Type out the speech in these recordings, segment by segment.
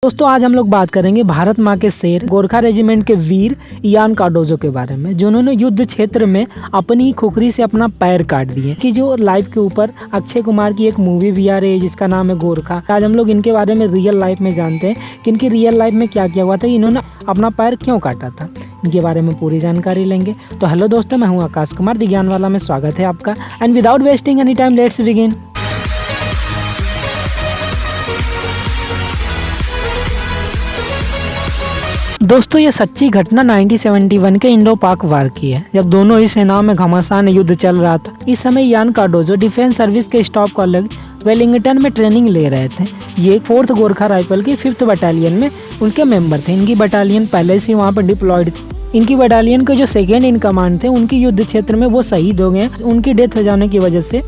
दोस्तों आज हम लोग बात करेंगे भारत माँ के शेर गोरखा रेजिमेंट के वीर इयान कार्डोजो के बारे में, जिन्होंने युद्ध क्षेत्र में अपनी ही खुखरी से अपना पैर काट दिए। कि जो लाइफ के ऊपर अक्षय कुमार की एक मूवी भी आ रही है जिसका नाम है गोरखा। आज हम लोग इनके बारे में रियल लाइफ में जानते हैं कि इनकी रियल लाइफ में क्या क्या हुआ था, इन्होंने अपना पैर क्यों काटा था, इनके बारे में पूरी जानकारी लेंगे। तो हेलो दोस्तों, मैं हूँ आकाश कुमार द ज्ञान वाला में, स्वागत है आपका। And without wasting any time let's begin. दोस्तों ये सच्ची घटना 1971 के इंडो पाक वार की है, जब दोनों ही सेनाओं में घमासान युद्ध चल रहा था। इस समय इयान कार्डोजो डिफेंस सर्विस के स्टाफ कॉलेज वेलिंगटन में ट्रेनिंग ले रहे थे। ये 4th गोरखा राइफल की 5th बटालियन में उनके मेंबर थे। इनकी बटालियन पहले से वहाँ पर डिप्लॉयड थी। इनकी बटालियन के जो सेकेंड इन कमांड थे उनकी युद्ध क्षेत्र में वो शहीद हो गए। उनकी डेथ हो जाने की वजह से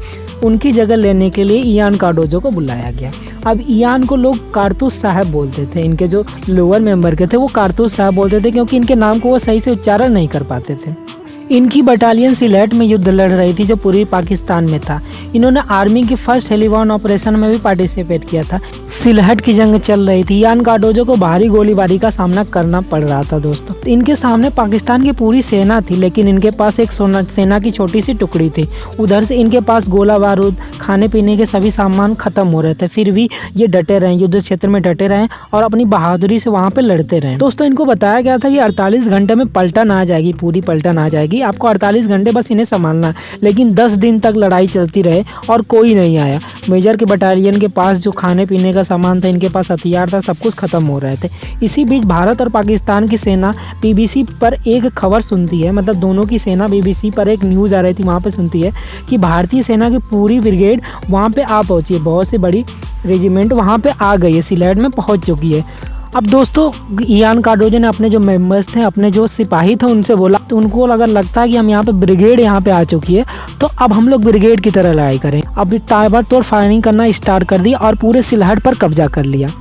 उनकी जगह लेने के लिए इयान कार्डोजो को बुलाया गया। अब इयान को लोग कारतूस साहब बोलते थे, इनके जो लोअर मेंबर के थे वो कारतूस साहब बोलते थे, क्योंकि इनके नाम को वो सही से उच्चारण नहीं कर पाते थे। इनकी बटालियन सिलहट में युद्ध लड़ रही थी जो पूर्वी पाकिस्तान में था। इन्होंने आर्मी की फर्स्ट हेलीबॉर्न ऑपरेशन में भी पार्टिसिपेट किया था। सिलहट की जंग चल रही थी। इयान कार्डोजो को भारी गोलीबारी का सामना करना पड़ रहा था। दोस्तों इनके सामने पाकिस्तान की पूरी सेना थी, लेकिन इनके पास एक सेना की छोटी सी टुकड़ी थी। उधर से इनके पास गोला बारूद, खाने पीने के सभी सामान खत्म हो रहे थे। फिर भी ये डटे रहे, युद्ध क्षेत्र में डटे रहे और अपनी बहादुरी से वहाँ पे लड़ते रहे। दोस्तों इनको बताया गया था कि 48 घंटे में पलटन आ जाएगी, पूरी पलटन आ जाएगी, आपको 48 घंटे बस इन्हें संभालना है। लेकिन 10 दिन तक लड़ाई चलती रहे और कोई नहीं आया। मेजर के बटालियन के पास जो खाने पीने का सामान था, इनके पास हथियार था, सब कुछ खत्म हो रहे थे। इसी बीच भारत और पाकिस्तान की सेना बीबीसी पर एक खबर सुनती है, मतलब दोनों की सेना बीबीसी पर एक न्यूज़ आ रही थी, वहाँ पे सुनती है कि भारतीय सेना की पूरी ब्रिगेड वहाँ पे आ पहुँची है। बहुत सी बड़ी रेजिमेंट वहाँ पे आ गई है, सिलहट में पहुँच चुकी है। अब दोस्तों इयान कार्डोजो ने अपने जो मेंबर्स थे, अपने जो सिपाही थे, उनसे बोला, तो उनको अगर लगता है कि हम यहाँ पे ब्रिगेड यहाँ पे आ चुकी है तो अब हम लोग ब्रिगेड की तरह लड़ाई करें। अब ताबड़तोड़ फायरिंग करना स्टार्ट कर दी और पूरे सिलहट पर कब्जा कर लिया।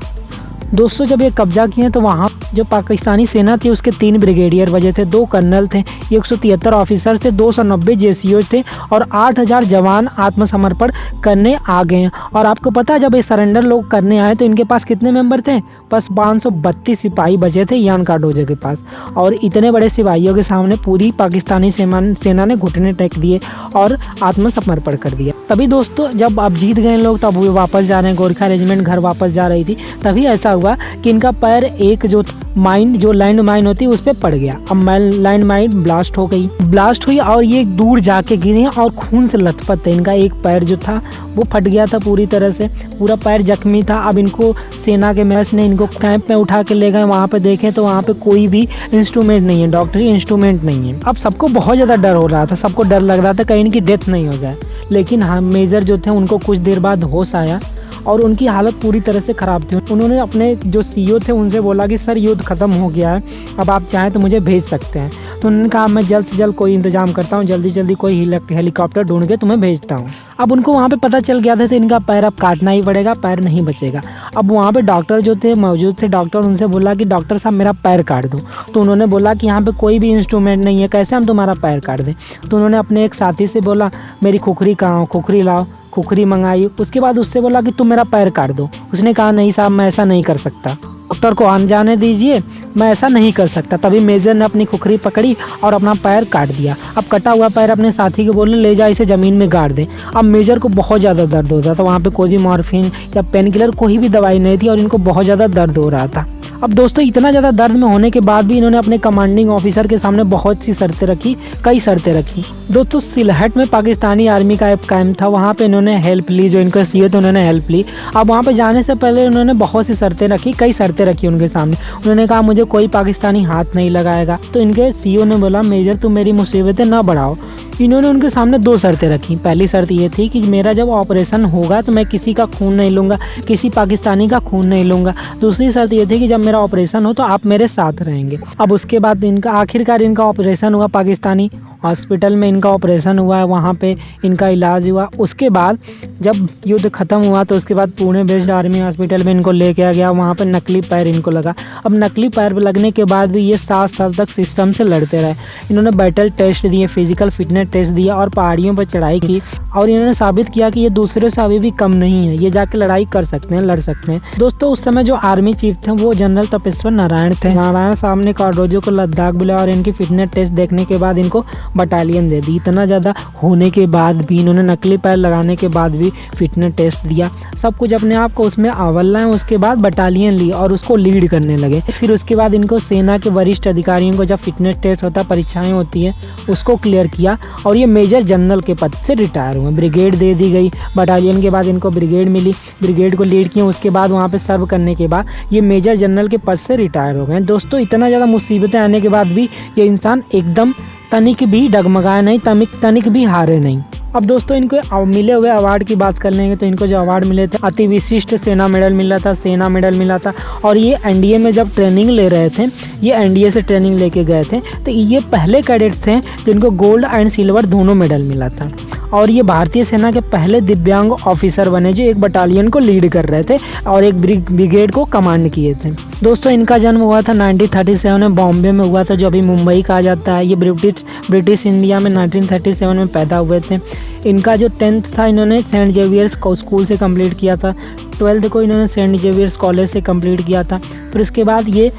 दोस्तों जब ये कब्जा किए तो वहाँ जो पाकिस्तानी सेना थी उसके 3 ब्रिगेडियर बजे थे, 2 कर्नल थे, 173 ऑफिसर थे, 290 जेसीओ थे और 8000 जवान आत्मसमर्पण करने आ गए हैं। और आपको पता है जब ये सरेंडर लोग करने आए तो इनके पास कितने मेंबर थे? बस 532 सिपाही बचे थे इयान कार्डोजो के पास। और इतने बड़े सिपाहियों के सामने पूरी पाकिस्तानी सेना ने घुटने टेक दिए और आत्मसमर्पण कर दिया। तभी दोस्तों जब अब जीत गए लोग, तब वो वापस जा रहे हैं, गोरखा रेजिमेंट घर वापस जा रही थी, तभी ऐसा हुआ कि इनका पैर एक जो लैंड माइन होती है उस पर पड़ गया। अब लैंड माइन ब्लास्ट हुई और ये दूर जाके गिरे और खून से लथपथ थे। इनका एक पैर जो था वो फट गया था पूरी तरह से, पूरा पैर जख्मी था। अब इनको सेना के मेंबर्स ने इनको कैंप में उठा के ले गए। वहाँ पे देखें तो वहाँ पे कोई भी इंस्ट्रूमेंट नहीं है, डॉक्टरी इंस्ट्रूमेंट नहीं है। अब सबको बहुत ज़्यादा डर हो रहा था, सबको डर लग रहा था कहीं इनकी डेथ नहीं हो जाए। लेकिन हाँ, मेजर जो थे उनको कुछ देर बाद होश आया और उनकी हालत पूरी तरह से ख़राब थी। उन्होंने अपने जो सीईओ थे उनसे बोला कि सर युद्ध ख़त्म हो गया है, अब आप चाहें तो मुझे भेज सकते हैं। तो उन्होंने कहा मैं जल्द से जल्द कोई इंतजाम करता हूँ, जल्दी कोई हेलीकॉप्टर ढूंढ के तुम्हें भेजता हूँ। अब उनको वहाँ पे पता चल गया था तो इनका पैर अब काटना ही पड़ेगा, पैर नहीं बचेगा। अब वहाँ पे डॉक्टर जो थे मौजूद थे, डॉक्टर उनसे बोला कि डॉक्टर साहब मेरा पैर काट दो। तो उन्होंने बोला कि यहाँ पे कोई भी इंस्ट्रूमेंट नहीं है, कैसे हम तुम्हारा पैर काट दें। तो उन्होंने अपने एक साथी से बोला मेरी खुखरी कहाँ हो, खुखरी लाओ। खुखरी मंगाई। उसके बाद उससे बोला कि तुम मेरा पैर काट दो। उसने कहा नहीं साहब मैं ऐसा नहीं कर सकता, डॉक्टर को आने जाने दीजिए, मैं ऐसा नहीं कर सकता। तभी मेजर ने अपनी खुखरी पकड़ी और अपना पैर काट दिया। अब कटा हुआ पैर अपने साथी को बोलने ले जा, इसे ज़मीन में गाड़ दे। अब मेजर को बहुत ज़्यादा दर्द होता था, वहाँ पे कोई भी मॉर्फिन या पेन किलर कोई भी दवाई नहीं थी और इनको बहुत ज़्यादा दर्द हो रहा था। अब दोस्तों इतना ज़्यादा दर्द में होने के बाद भी इन्होंने अपने कमांडिंग ऑफिसर के सामने बहुत सी शर्तें रखी, कई शर्तें रखी। दोस्तों सिलहट में पाकिस्तानी आर्मी का एक कैंप था, वहाँ पे इन्होंने हेल्प ली, जो इनका सीईओ थे उन्होंने हेल्प ली। अब वहाँ पे जाने से पहले उन्होंने बहुत सी शर्तें रखी, कई शर्तें रखी उनके सामने। उन्होंने कहा मुझे कोई पाकिस्तानी हाथ नहीं लगाएगा। तो इनके सीईओ ने बोला मेजर तुम मेरी मुसीबतें ना बढ़ाओ। इन्होंने उनके सामने 2 शर्तें रखी। पहली शर्त ये थी कि मेरा जब ऑपरेशन होगा तो मैं किसी का खून नहीं लूँगा, किसी पाकिस्तानी का खून नहीं लूँगा। दूसरी शर्त ये थी कि जब मेरा ऑपरेशन हो तो आप मेरे साथ रहेंगे। अब उसके बाद इनका आखिरकार इनका ऑपरेशन हुआ, पाकिस्तानी हॉस्पिटल में इनका ऑपरेशन हुआ है, वहाँ पे इनका इलाज हुआ। उसके बाद जब युद्ध ख़त्म हुआ तो उसके बाद पुणे बेस्ड आर्मी हॉस्पिटल में इनको ले गया, वहाँ पे नकली पैर इनको लगा। अब नकली पैर लगने के बाद भी ये 7 साल तक सिस्टम से लड़ते रहे। इन्होंने बैटल टेस्ट दिए, फिजिकल फिटनेस टेस्ट दिया और पहाड़ियों पर चढ़ाई की और इन्होंने साबित किया कि ये दूसरों से अभी भी कम नहीं है, ये जाके लड़ाई कर सकते हैं, लड़ सकते हैं। दोस्तों उस समय जो आर्मी चीफ थे वो जनरल तपेश्वर नारायण थे। नारायण साहब ने कार्डोजो को लद्दाख बुलाया और इनकी फिटनेस टेस्ट देखने के बाद इनको बटालियन दे दी। इतना ज़्यादा होने के बाद भी, इन्होंने नकली पैर लगाने के बाद भी फिटनेस टेस्ट दिया, सब कुछ अपने आप को उसमें अव्वल लाए। उसके बाद बटालियन ली और उसको लीड करने लगे। फिर उसके बाद इनको सेना के वरिष्ठ अधिकारियों को जब फिटनेस टेस्ट होता, परीक्षाएं होती है, उसको क्लियर किया और ये मेजर जनरल के पद से रिटायर हुए। ब्रिगेड दे दी गई, बटालियन के बाद इनको ब्रिगेड मिली, ब्रिगेड को लीड किया। उसके बाद वहाँ पे सर्व करने के बाद ये मेजर जनरल के पद से रिटायर हो गए। दोस्तों इतना ज़्यादा मुसीबतें आने के बाद भी ये इंसान एकदम तनिक भी डगमगाए नहीं, तनिक भी हारे नहीं। अब दोस्तों इनको मिले हुए अवार्ड की बात कर लेंगे तो इनको जो अवार्ड मिले थे, अति विशिष्ट सेना मेडल मिला था, सेना मेडल मिला था। और ये एनडीए में जब ट्रेनिंग ले रहे थे, ये एनडीए से ट्रेनिंग लेके गए थे, तो ये पहले कैडेट्स थे जिनको गोल्ड एंड सिल्वर दोनों मेडल मिला था। और ये भारतीय सेना के पहले दिव्यांग ऑफिसर बने जो एक बटालियन को लीड कर रहे थे और एक ब्रिगेड को कमांड किए थे। दोस्तों इनका जन्म हुआ था 1937 में, बॉम्बे में हुआ था, जो अभी मुंबई कहा जाता है। ये ब्रिटिश इंडिया में 1937 में पैदा हुए थे। इनका जो 10th था इन्होंने सेंट जेवियर्स स्कूल से कंप्लीट किया था। 12th को इन्होंने सेंट जेवियर्स कॉलेज से कंप्लीट किया था। फिर उसके बाद ये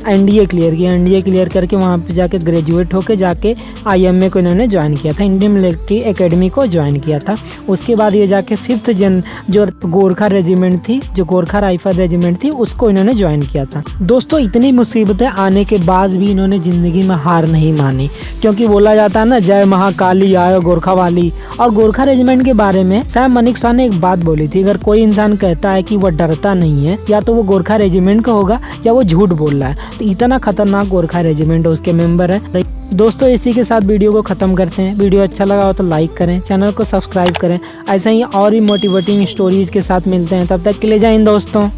एनडीए क्लियर किया, एनडीए क्लियर करके वहाँ पे जाके ग्रेजुएट होके जाके आईएमए को इन्होंने ज्वाइन किया था, इंडियन मिलिट्री एकेडमी को ज्वाइन किया था। उसके बाद ये जाके 5th जो गोरखा रेजिमेंट थी, जो गोरखा राइफल रेजिमेंट थी, उसको इन्होंने ज्वाइन किया था। दोस्तों इतनी मुसीबतें आने के बाद भी इन्होंने ज़िंदगी में हार नहीं मानी, क्योंकि बोला जाता है ना, जय महाकाली आयो गोरखा वाली। और गोरखा रेजिमेंट के बारे में सैम मानेकशॉ ने एक बात बोली थी, अगर कोई इंसान कहता है कि वो डरता नहीं है, या तो वो गोरखा रेजिमेंट का होगा या वो झूठ बोल रहा है। तो इतना खतरनाक गोरखा रेजिमेंट है, उसके मेंबर है। दोस्तों इसी के साथ वीडियो को ख़त्म करते हैं। वीडियो अच्छा लगा हो तो लाइक करें, चैनल को सब्सक्राइब करें। ऐसा ही और भी मोटिवेटिंग स्टोरीज के साथ मिलते हैं, तब तक के लिए जय हिंद दोस्तों।